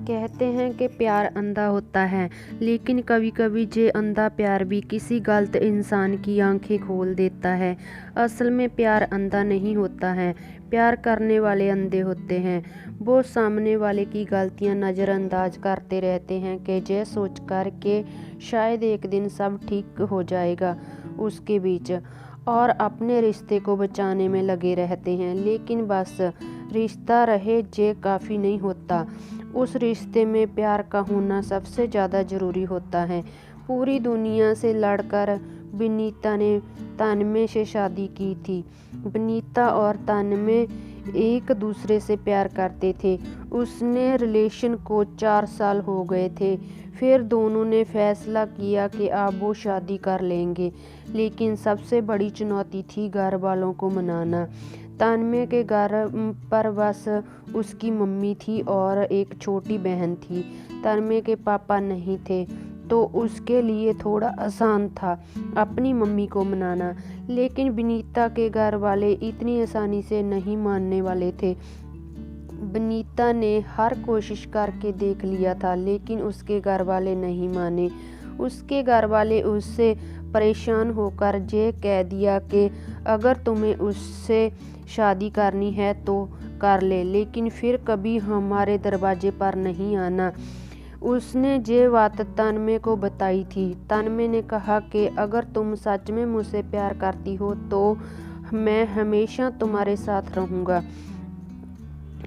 कहते हैं कि प्यार अंधा होता है, लेकिन कभी कभी ये अंधा प्यार भी किसी गलत इंसान की आंखें खोल देता है। असल में प्यार अंधा नहीं होता है, प्यार करने वाले अंधे होते हैं। वो सामने वाले की गलतियां नज़रअंदाज करते रहते हैं कि ये सोच कर के शायद एक दिन सब ठीक हो जाएगा उसके बीच, और अपने रिश्ते को बचाने में लगे रहते हैं। लेकिन बस रिश्ता रहे ये काफ़ी नहीं होता, उस रिश्ते में प्यार का होना सबसे ज़्यादा ज़रूरी होता है। पूरी दुनिया से लड़कर विनीता ने तन्मय से शादी की थी। विनीता और तन्मय एक दूसरे से प्यार करते थे। उसने रिलेशन को 4 साल हो गए थे। फिर दोनों ने फैसला किया कि अब वो शादी कर लेंगे, लेकिन सबसे बड़ी चुनौती थी घर वालों को मनाना। तन्मय के घर पर बस उसकी मम्मी थी और एक छोटी बहन थी। तन्मय के पापा नहीं थे, तो उसके लिए थोड़ा आसान था अपनी मम्मी को मनाना। लेकिन विनीता के घर वाले इतनी आसानी से नहीं मानने वाले थे। विनीता ने हर कोशिश करके देख लिया था, लेकिन उसके घर वाले नहीं माने। उसके घर वाले उससे परेशान होकर ये कह दिया कि अगर तुम्हें उससे शादी करनी है तो कर ले, लेकिन फिर कभी हमारे दरवाजे पर नहीं आना। उसने ये बात तन्मय को बताई थी। तन्मय ने कहा कि अगर तुम सच में मुझसे प्यार करती हो तो मैं हमेशा तुम्हारे साथ रहूँगा,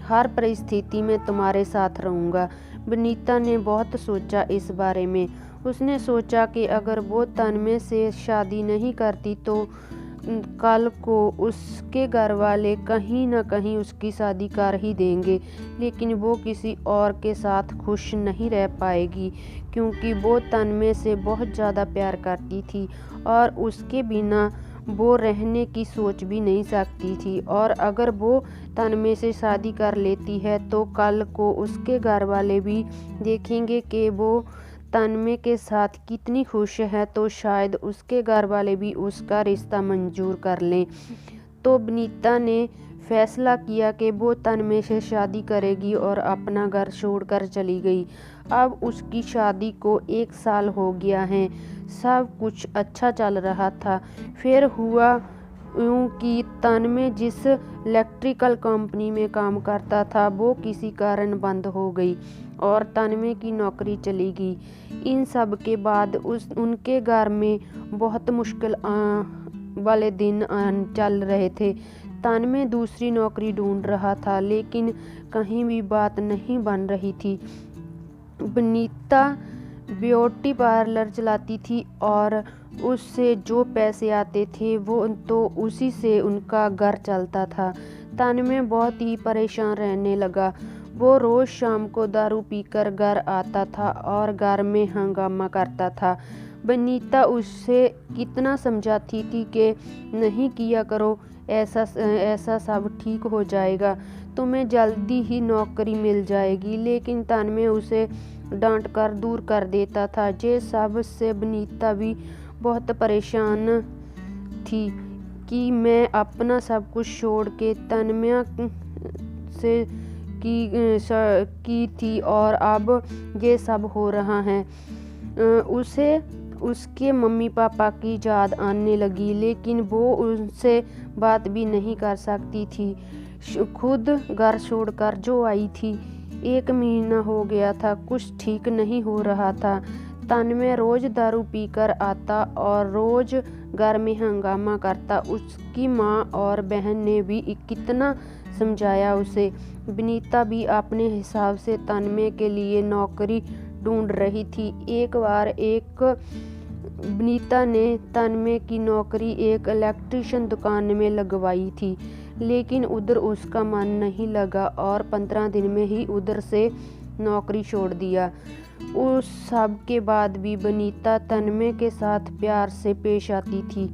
हर परिस्थिति में तुम्हारे साथ रहूँगा। विनीता ने बहुत सोचा इस बारे में। उसने सोचा कि अगर वो तन्मय से शादी नहीं करती तो कल को उसके घर वाले कहीं न कहीं उसकी शादी कर ही देंगे, लेकिन वो किसी और के साथ खुश नहीं रह पाएगी, क्योंकि वो तन्मय से बहुत ज़्यादा प्यार करती थी और उसके बिना वो रहने की सोच भी नहीं सकती थी। और अगर वो तन्मय से शादी कर लेती है तो कल को उसके घर वाले भी देखेंगे कि वो तन्मय के साथ कितनी खुश है, तो शायद उसके घर वाले भी उसका रिश्ता मंजूर कर लें। तो विनीता ने फैसला किया कि वो तन्मय से शादी करेगी और अपना घर छोड़कर चली गई। अब उसकी शादी को 1 साल हो गया है। सब कुछ अच्छा चल रहा था। फिर हुआ यूँ कि तन्मय जिस इलेक्ट्रिकल कंपनी में काम करता था वो किसी कारण बंद हो गई और तन्मय की नौकरी चली गई। इन सब के बाद उनके घर में बहुत मुश्किल वाले दिन चल रहे थे। तन्मय दूसरी नौकरी ढूंढ रहा था, लेकिन कहीं भी बात नहीं बन रही थी। विनीता ब्यूटी पार्लर चलाती थी और उससे जो पैसे आते थे वो तो उसी से उनका घर चलता था। तन्मय बहुत ही परेशान रहने लगा। वो रोज़ शाम को दारू पीकर घर आता था और घर में हंगामा करता था। विनीता उससे कितना समझाती थी कि नहीं किया करो, ऐसा सब ठीक हो जाएगा, तुम्हें जल्दी ही नौकरी मिल जाएगी, लेकिन तन्मय उसे डांट कर दूर कर देता था। ये सब से विनीता भी बहुत परेशान थी कि मैं अपना सब कुछ छोड़ के तन्मय से की थी और अब ये सब हो रहा है। उसे उसके मम्मी पापा की याद आने लगी, लेकिन वो उनसे बात भी नहीं कर सकती थी। खुद घर छोड़कर जो आई थी, 1 महीना हो गया था, कुछ ठीक नहीं हो रहा था। तन्मय रोज़ दारू पीकर आता और रोज़ घर में हंगामा करता। उसकी माँ और बहन ने भी कितना समझाया उसे। विनीता भी अपने हिसाब से तन्मय के लिए नौकरी ढूंढ रही थी। एक बार विनीता ने तन्मय की नौकरी एक इलेक्ट्रिशियन दुकान में लगवाई थी, लेकिन उधर उसका मन नहीं लगा और 15 दिन में ही उधर से नौकरी छोड़ दिया। उस सब के बाद भी विनीता तन्मय के साथ प्यार से पेश आती थी।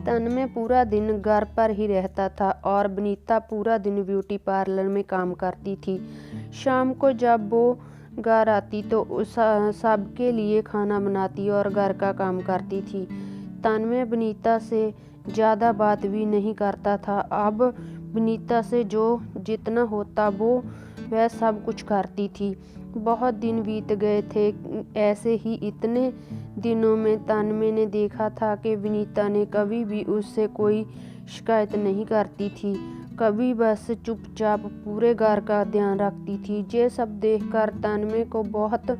तन्मय पूरा दिन घर पर ही रहता था और विनीता पूरा दिन ब्यूटी पार्लर में काम करती थी। शाम को जब वो घर आती तो सबके लिए खाना बनाती और घर का काम करती थी। तन्मय विनीता से ज़्यादा बात भी नहीं करता था। अब विनीता से जो जितना होता वो वह सब कुछ करती थी। बहुत दिन बीत गए थे। ऐसे ही इतने दिनों में तन्मय ने देखा था कि विनीता ने कभी भी उससे कोई शिकायत नहीं करती थी, कभी बस चुपचाप पूरे घर का ध्यान रखती थी। ये सब देखकर तन्मय को बहुत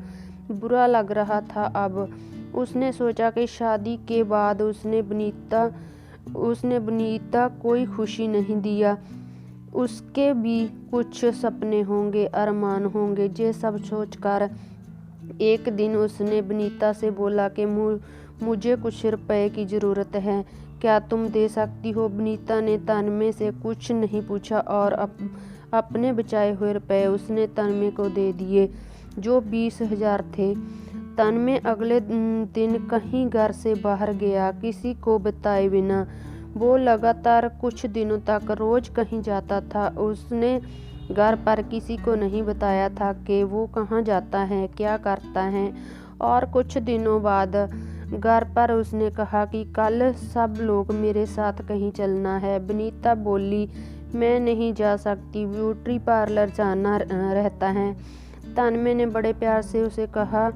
बुरा लग रहा था। अब उसने सोचा कि शादी के बाद उसने विनीता कोई खुशी नहीं दिया, उसके भी कुछ सपने होंगे, अरमान होंगे। ये सब सोचकर एक दिन उसने विनीता से बोला कि मुझे कुछ रुपए की ज़रूरत है, क्या तुम दे सकती हो? विनीता ने तन्मय से कुछ नहीं पूछा और अपने बचाए हुए रुपए उसने तन्मय को दे दिए, जो 20,000 थे। तन्मय अगले दिन कहीं घर से बाहर गया, किसी को बताए बिना। वो लगातार कुछ दिनों तक रोज कहीं जाता था। उसने घर पर किसी को नहीं बताया था कि वो कहाँ जाता है, क्या करता है। और कुछ दिनों बाद घर पर उसने कहा कि कल सब लोग मेरे साथ कहीं चलना है। विनीता बोली, मैं नहीं जा सकती, ब्यूटी पार्लर जाना रहता है। तन्मय ने बड़े प्यार से उसे कहा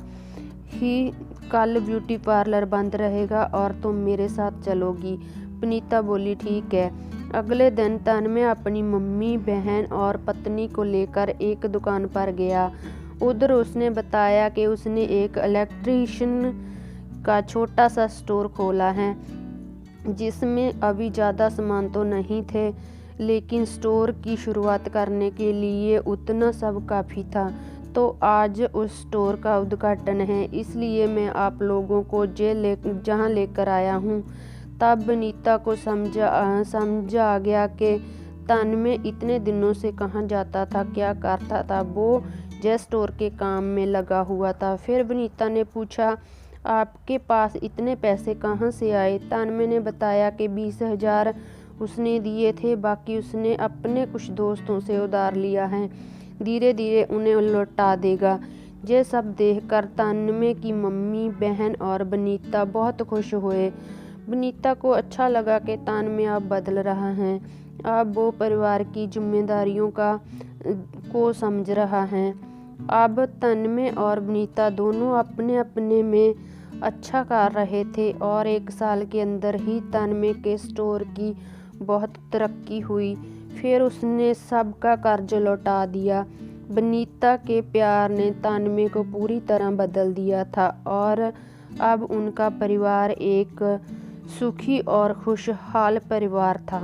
ही कल ब्यूटी पार्लर बंद रहेगा और तुम मेरे साथ चलोगी। विनीता बोली, ठीक है। अगले दिन तन्मय अपनी मम्मी, बहन और पत्नी को लेकर एक दुकान पर गया। उधर उसने बताया कि उसने एक इलेक्ट्रिशियन का छोटा सा स्टोर खोला है, जिसमें अभी ज़्यादा सामान तो नहीं थे, लेकिन स्टोर की शुरुआत करने के लिए उतना सब काफ़ी था। तो आज उस स्टोर का उद्घाटन है, इसलिए मैं आप लोगों को जहाँ लेकर आया हूँ। तब विनीता को समझ आ गया कि तन्मय इतने दिनों से कहाँ जाता था, क्या करता था। वो जे स्टोर के काम में लगा हुआ था। फिर विनीता ने पूछा, आपके पास इतने पैसे कहाँ से आए? तन्मय ने बताया कि 20,000 उसने दिए थे, बाकी उसने अपने कुछ दोस्तों से उधार लिया है, धीरे धीरे उन्हें लौटा देगा। ये सब देखकर तन्मय की मम्मी, बहन और विनीता बहुत खुश हुए। विनीता को अच्छा लगा कि तन्मय अब बदल रहा है, अब वो परिवार की जिम्मेदारियों को समझ रहा है। अब तन्मय और विनीता दोनों अपने अपने में अच्छा कर रहे थे और 1 साल के अंदर ही तन्मय के स्टोर की बहुत तरक्की हुई। फिर उसने सबका कर्ज लौटा दिया। विनीता के प्यार ने तन्मय को पूरी तरह बदल दिया था और अब उनका परिवार एक सुखी और खुशहाल परिवार था।